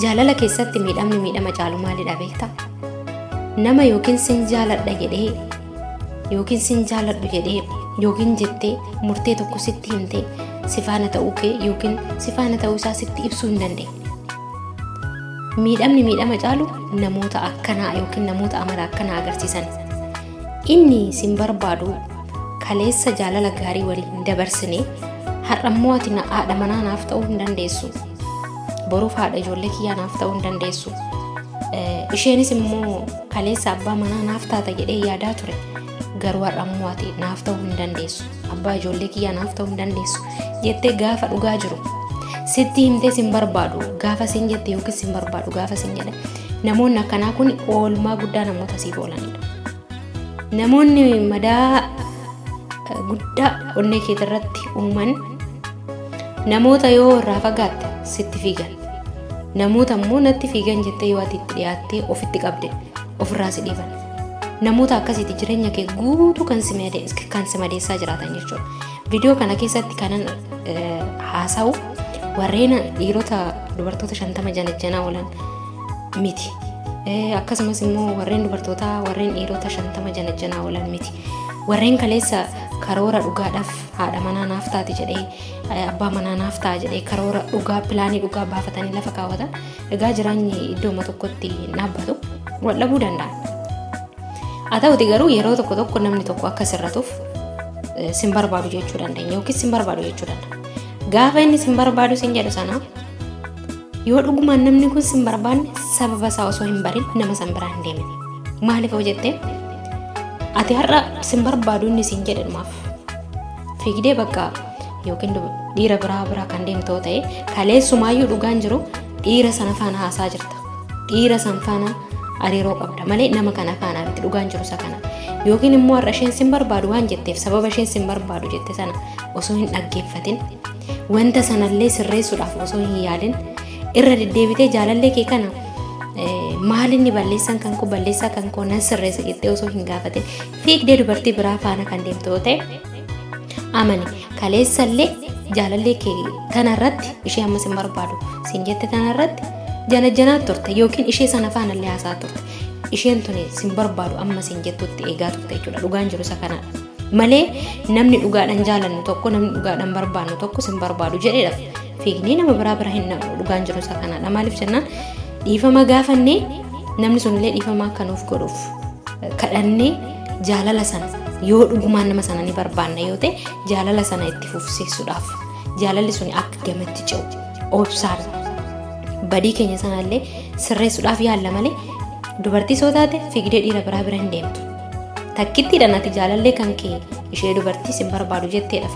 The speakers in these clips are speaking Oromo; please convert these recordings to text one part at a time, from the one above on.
Jaalala keessatti miidhamni miidhama caalu maalidha beektaa? Nama yookiin sin jaaladha jedhee yookiin sin jaaladhu jedhee yookiin jettee murtee tokko sitti himtee sifaana ta'uu kee yookiin sifaana ta'uu isaa sitti ibsuu hin dandeenye. Miidhamni miidhama caalu namoota akkanaa yookiin namoota amala akkanaa agarsiisan. Inni sin barbaadu kaleessa jaalala gaarii waliin dabarsine har'ammoo ati haadha manaa naaf ta'uu hin dandeessu. Boruuf haadha ijoollee kiyyaa naaf ta'uu hin dandeessu. Isheenis immoo kaleessa abbaa manaa naaf taata jedhee yaadaa ture. Garuu har'ammoo ati naaf ta'uu hin dandeessu. Abbaa ijoollee kiyyaa naaf ta'uu hin dandeessu jettee gaafa dhugaa jiru. Sitti himtee sin barbaadu gaafa sin jette yookiin sin barbaadu gaafa sin jedhe. Namoonni akkanaa kun oolmaa guddaa namoota siif oolanidha. Namoonni madaa guddaa onnee kee irratti uuman namoota yoo irraa fagaatte sitti fiigan. Namoota immoo natti fiigan jettee yoo ati itti dhiyaattee ofitti qabde ofirraa si dhiiban. Namoota akkasiiti jireenya kee guutuu kan si madeessaa jiraatan jechuudha. Viidiyoo kana keessatti kanan haasa'u warreen dhiirota dubartoota 50 janajjanaa oolan miti. Akkasumas immoo warreen dubartootaa warreen dhiirota 50 janajjanaa oolan miti. Warreen kaleessa karoora dhugaadhaaf haadha manaa naaf taati jedhee abbaa manaa naaf ta'a jedhee karoora dhugaa pilaanii dhugaa baafatanii lafa kaawwatan egaa jiraanyi iddooma tokkotti dhaabbatu wal dhabuu danda'an. Haa ta'uti garuu yeroo tokko tokko namni tokko akka sirratuuf sin barbaadu jechuu dandeenya yookiin sin barbaadu jechuu danda'a. Gaafa inni sin barbaadu sin jedhu sana yoo dhugumaan namni kun sin barbaanne sababa isaa osoo hin barin nama san biraa hin deemine. Maaliif yoo jettee ati har'a sin barbaadu inni sin jedhanumaaf fiigdee bakka yookiin dhiira biraa kan deemtoo ta'e kaleessumaayyuu dhugaan jiru dhiira sana faana haasaa jirta. Dhiira san faana hariiroo qabda malee nama kana faana miti dhugaan jiru isa kana. Yookiin immoo har'a isheen sin barbaadu waan jetteef sababa isheen sin barbaadu jette sana osoo hin dhaggeeffatin wanta sanallee sirreessuudhaaf osoo hin yaadin irra deddeebitee jaalallee kee kana maalinni balleessan kan koo balleessaa kan koo nan sirreessa jettee osoo hin gaafatin fiigdee dubartii biraa faana kan deemtu yoo ta'e amani kaleessallee jaalallee kee tanarratti ishee amma sin barbaadu sin jette tanarratti janajjanaa turte yookiin ishee sana faanallee haasaa turte. Isheen tuni sin barbaadu amma sin jettutti eegaa turte jechuudha. Dhugaan jiru isa kanadha. Malee namni dhugaadhaan jaalannu tokko namni dhugaadhaan barbaannu tokko sin barbaadu jedheedha. Fiignee nama biraa hin naqnu dhugaan jiru isa kanadha. Maaliif jennaan dhiifama gaafannee namni sunillee dhiifama akka nuuf godhuuf kadhannee jaalala sana yoo dhugumaan nama sana ni barbaanna yoo ta'e jaalala sana itti fufsiisuudhaaf jaalalli suni akka gamatti ce'u obsaan badii keenya sanallee sirreessuudhaaf yaalla malee dubartii soo taate fiigdee dhiira biraa bira hin deemtu. Takkittiidhaan ati jaalallee kan kee ishee dubartii sin barbaadu jetteedha.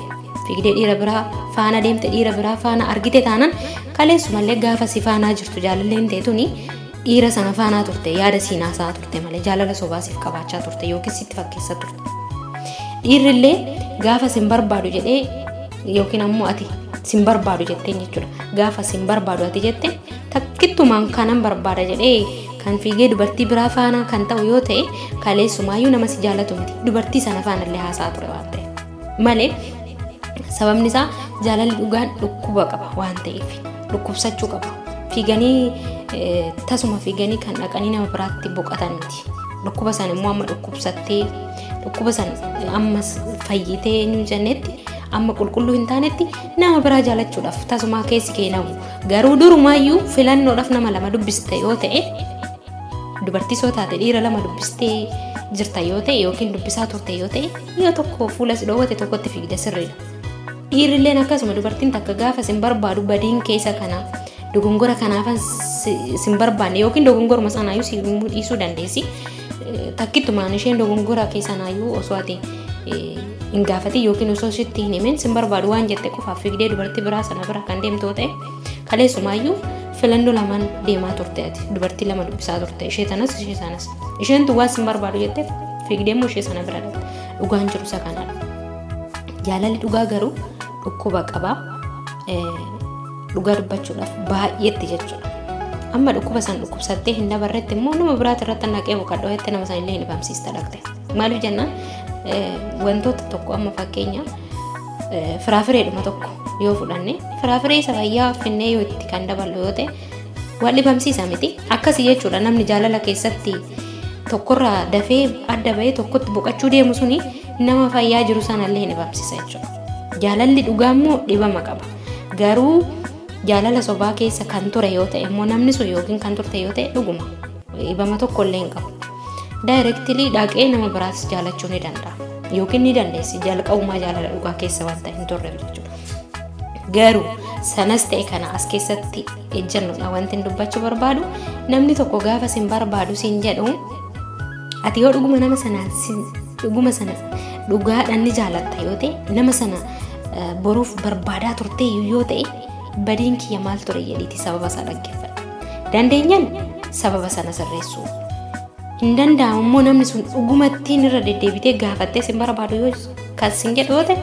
Fiigdee dhiira biraa faana deemte dhiira biraa faana argite taanaan kaleessumallee gaafa si faanaa jirtu jaalalleen teetuni dhiira sana faanaa turte yaada siinaasaa turte malee jaalala sobaasiif qabaachaa turte yookiin sitti fakkeessa turte. Dhiirrillee gaafa sin barbaadu jedhee yookiin ammoo ati sin barbaadu jetteen jechuudha. Gaafa sin barbaadu ati jette takkittumaan kanan barbaada jedhee kan fiigee dubartii biraa faana kan ta'u yoo ta'e kaleessumaayyuu nama si jaalatu miti dubartii sana faanallee haasaa ture waan ta'eef malee sababni isaa jaalalli dhugaan dhukkuba qaba waan ta'eef dhukkubsachuu qaba. Fiiganii tasuma fiiganii kan dhaqanii nama biraatti boqotan miti. Dhukkuba san immoo amma dhukkubsattee dhukkuba san amma fayyitee nu jennetti amma qulqulluu hin taanetti nama biraa jaalachuudhaaf tasuma keessi keenamu garuu durumaayyuu filannoodhaaf nama lama dubbiste yoo ta'e dubartii soo taate dhiira lama dubbistee jirta yoo ta'e yookiin dubbisaa turte yoo ta'e yoo tokko fuula si dhoowwate tokkotti fiigde sirriidha. Dhiirrilleen akkasuma dubartiin takka gaafa sin barbaadu badiin keessa kana dogongora kanaafan sin barbaanne yookiin dogongoruma sanaayyuu si dhiisuu dandeessi. Takkittumaan isheen dogongora keessanaayyuu osoo ati hin gaafati yookiin osoo sitti hin himin sin barbaadu waan jette qofaaf fiigdee dubartii biraa sana bira kan deemtu ta'e kaleessumaayyuu filannoo lamaan deemaa turte ati dubartii lama dubbisaa turte ishee tanas ishee sanas isheen tu waan sin barbaadu jettee fiigdee immoo ishee sana bira dhaqxe dhugaan jiru isa kanadha. Jaalalli dhugaa garuu dhukkuba qaba dhugaa dubbachuudhaaf baay'eetti jechuudha. Amma dhukkuba san dhukkubsattee hin dabarretti immoo nama biraati irratti naqee boqadhoo jettee nama san illee hin ibamsiista dhaqxe. Maaliif jennaan wantoota tokko amma fakkeenya firaafireedhuma tokko yoo fudhanne firaafiree isa fayyaa finnee yoo itti kan daballu yoo ta'e waan dhibamsiisa miti. Akkasii jechuudha namni jaalala keessatti tokkorraa dafee adda bahee tokkotti boqachuu deemu suni nama fayyaa jiru sanallee dhibamsiisa jechuudha. Jaalalli dhugaa immoo dhibama qaba. Garuu jaalala sobaa keessa kan ture yoo ta'e immoo namni sun yookiin kan turte yoo ta'e dhuguma dhibama tokkollee hin qabu. Daayirektilii dhaqee nama biraas jaalachuu ni danda'a yookiin ni dandeessi jalqabumaa jaalala dhugaa keessa wanta hin turre jechuudha. Garuu sanas ta'e kana as keessatti ejjannoodha wanti hin dubbachuu barbaadu. Namni tokko gaafa sin barbaadu sin jedhu ati yoo dhuguma nama sanaan dhuguma sana dhugaadhaan ni jaalatta yoo ta'e nama sana boruuf barbaadaa turte yoo ta'e badiin kiyya maal ture jedhiiti sababa isaa dhaggeeffadhu. Dandeenyaan sababa sana sirreessuu hin danda'amu immoo namni sun dhugumattiin irra deddeebitee gaafattee sin barbaadu yoo kan sin jedhu yoo ta'e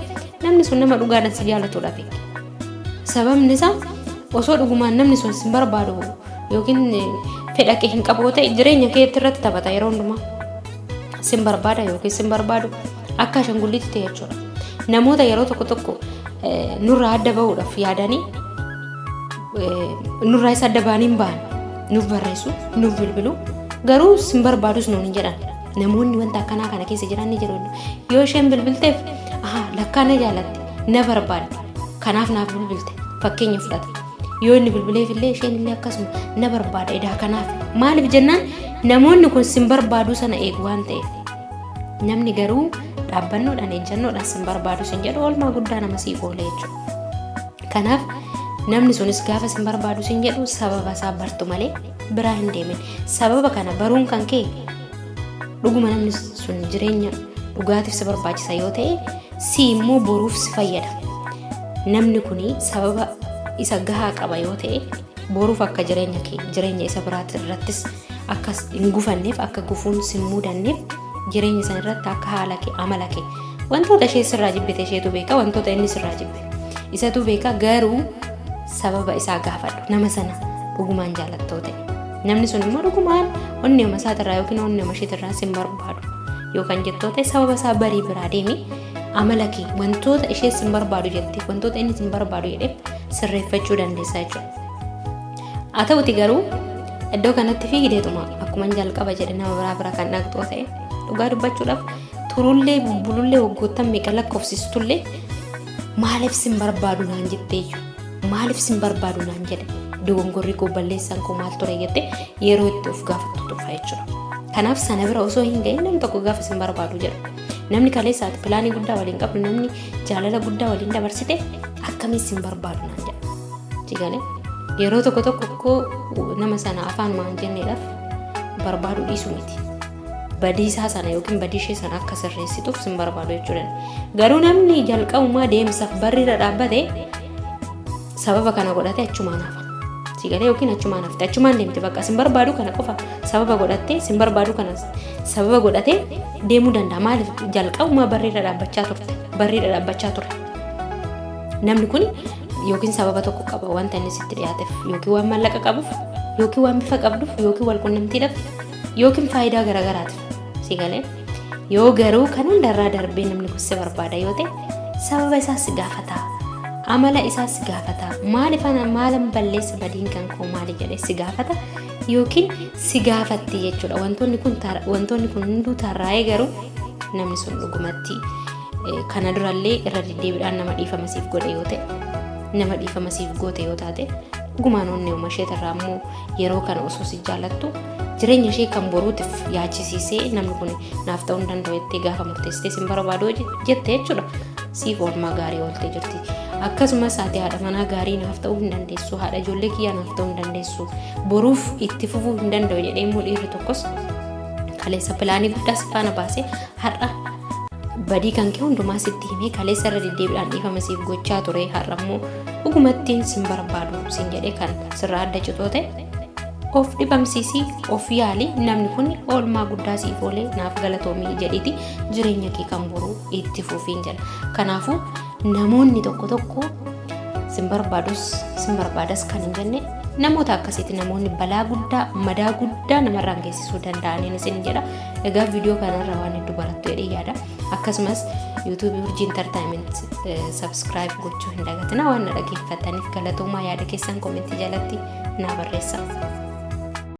namni sun nama dhugaadhaan si jaalatuudha fi sababni isaa osoo dhugumaan namni sun sin barbaadu yookiin fedha kee hin qabu yoo ta'e jireenya keetti irratti taphata yeroo hundumaa sin barbaada yookiin sin barbaadu akka ashangulliitti ta'e jechuudha. Namoota yeroo tokko nurraa adda bahuudhaaf yaadanii nurraa isa adda baaniin ba'an nuuf barreessu nuuf bilbilu garuu sin barbaadus nuun hin jedhan. Namoonni wanta akkanaa kana keessa jiran ni jiru. Yoo isheen bilbilteef lakkaa na jaallatti na barbaadde kanaaf naaf bilbilte fakkeenya fudhata. Yoo inni bilbileef illee isheen illee akkasuma na barbaada edaa kanaaf maaliif jennaan namoonni kun sin barbaaduu sana eegu waan ta'eef. Namni garuu dhaabbannoodhaan ejjannoodhaan sin barbaadu sin jedhu oolmaa guddaa nama siif oola jechuudha. Kanaaf namni sunis gaafa sin barbaadu sin jedhu sababa isaa bartu malee biraa hin deemin. Sababa kana baruun kan kee dhuguma namni sun jireenya dhugaatiif si barbaachisa yoo ta'e si immoo boruuf si fayyada. Namni kuni sababa isa gahaa qaba yoo ta'e boruuf akka jireenya isa biraatti irrattis akka hin gufanneef akka gufuun sin mudanneef jireenya san irratti akka haala kee amala kee wantoota ishee sirraa jibbite isheetu beeka wantoota inni sirraa jibbe isatu beeka. Garuu sababa isaa gaafadhu nama sana dhugumaan jaalattoo ta'e namni sun immoo dhugumaan onnee isaatirraa yookiin onnee isheetirraa sin barbaadu yookaan jettoo ta'e sababa isaa barii biraa deemi amala kee wantoota ishee sin barbaadu jetteef wantoota inni sin barbaadu jedheef sirreeffachuu dandeessa jechuudha. Haa ta'uti garuu iddoo kanatti fiigideetuma akkuma jalqaba jedhe nama biraa kan dhaqxoo ta'e dhugaa dubbachuudhaaf turullee bubbulullee waggoottan meeqa lakkoofsistullee maaliif sin barbaadu naan jetteeyyu maaliif sin barbaadu naan jedhe dogongorri koo balleessaan koo maal ture jette yeroo itti of gaafattu tufa jechuudha. Kanaaf sana bira osoo hin ga'in namni tokko gaafa sin barbaadu jedhu namni kaleessaati pilaanii guddaa waliin qabdu namni jaalala guddaa waliin dabarsite akkamiin sin barbaadu naan jedha. Jigalee yeroo tokko nama sana afaan maan jenneedhaaf barbaadu dhiisu miti. Badiisaa sana yookiin badishee sana akka sirreessituuf sin barbaadu jechuudha. Garuu namni jalqabumaa deemsaaf barriirra dhaabbate sababa kana godhate achumaan hafa. Jigalee yookiin achumaan hafte achumaan deemte bakka sin barbaadu kana qofa sababa godhatte sin barbaadu kana sababa godhate deemuu danda'a. Maaliif jalqabumaa barriirra dhaabbachaa ture. Namni kun yookiin sababa tokko qaba wanta inni sitti dhiyaateef yookiin waan maallaqa qabuuf yookiin waan bifa qabduuf yookiin wal qunnamtiidhaaf yookiin faayidaa garagaraatiif. Jigalee yoo garuu kan hundarraa darbee namni kun si barbaada yoo ta'e sababa isaas si gaafata amala isaas si gaafata maaliif maalan balleessa badiin kan koo maali jedhee si gaafata yookiin si gaafatti jechuudha. Wantoonni kun hunduu tarraa'ee garuu namni sun dhugumatti kana durallee irra deddeebiidhaan nama dhiifama siif godhe yoo ta'e nama dhiifama siif goote yoo taate dhugumaan onnee isheetirraa immoo yeroo kana osoo si jaallattu jireenya ishee kan boruutiif yaachisiisee namni kun naaf ta'uu hin danda'u jettee gaafa murteessitee sin barbaadu jette jechuudha. Siif oolmaa gaarii ooltee jirti. Akkasumas ati haadha manaa gaarii naaf ta'uu hin dandeessu haadha ijoollee kiyyaa naaf ta'uu hin dandeessu boruuf itti fufuu hin danda'u jedhee immoo dhiirri tokkos kaleessa pilaanii guddaa si faana baasee har'a badii kan kee hundumaa sitti himee kaleessa irra deddeebiidhaan dhiifama siif gochaa ture har'a immoo dhugumattiin sin barbaadu sin jedhee kan sirraa adda citoo ta'e of dhibamsiisii of yaali namni kun oolmaa guddaa siif oolee naaf galatoomii jedhiiti jireenya kee kan boruu itti fufiin jedha. Kanaafuu namoonni tokko sin barbaadas kan hin jenne namoota akkasitti namoonni balaa guddaa madaa guddaa namarraan geessisuu danda'aniin isin jedha. Egaa viidiyoo kanarraa waan hedduu barattu jedhee yaada. Akkasumas YouTube urjii entertainment subscribe gochuu hin dagatina. Waan na dhaggeeffataniif galatoomaa. Yaada keessan komentii jalatti naa barreessaa.